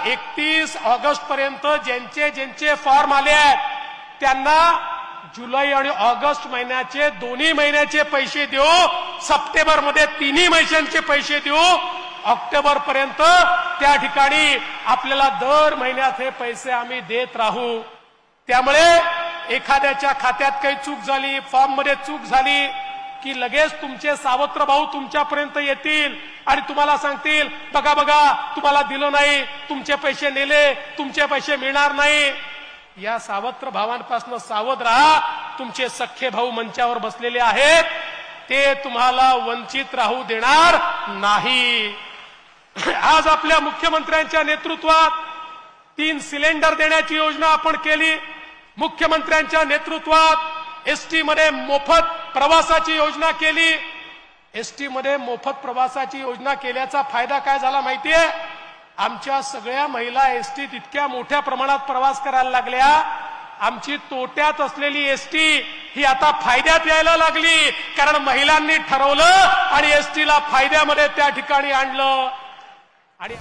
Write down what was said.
31 August पर्यंत ज्यांचे ज्यांचे फॉर्म आले आहेत त्यांना जुलै आणि ऑगस्ट महिन्याचे दोन्ही महिन्याचे पैसे देऊ, सप्टेंबर मध्ये तिन्ही महिन्यांचे पैसे देऊ, ऑक्टोबर पर्यंत त्या ठिकाणी आपल्याला दर महिन्यात हे पैसे आम्ही देत राहू। त्यामुळे एखाद्याच्या खात्यात काही चूक झाली, फॉर्म मध्ये चूक झाली की लगेच तुमचे सावत्र भाऊ तुमच्यापर्यंत येतील आणि तुम्हाला सांगतील बघा बघा तुम्हाला दिलं नाही, तुमचे पैसे नेले, तुमचे पैसे मिळणार नाही। या सावत्र भावांपासून सावध राहा। तुमचे सख्खे भाऊ मंचावर बसलेले आहेत, ते तुम्हाला वंचित राहू देणार नाही। आज आपल्या मुख्यमंत्र्यांच्या नेतृत्वात 3 सिलेंडर देण्याची योजना आपण केली। मुख्यमंत्र्यांच्या नेतृत्वात एसटी मध्ये मोफत प्रवासाची योजना केली। एसटी मध्ये मोफत प्रवासाची योजना केल्याचा फायदा काय झाला माहितीये? आमच्या सगळ्या महिला एसटीत इतक्या मोठ्या प्रमाणात प्रवास करायला लागल्या, आमची तोट्यात असलेली एसटी ही आता फायद्यात यायला लागली, कारण महिलांनी ठरवलं आणि एसटीला फायद्यामध्ये त्या ठिकाणी आणलं। आणि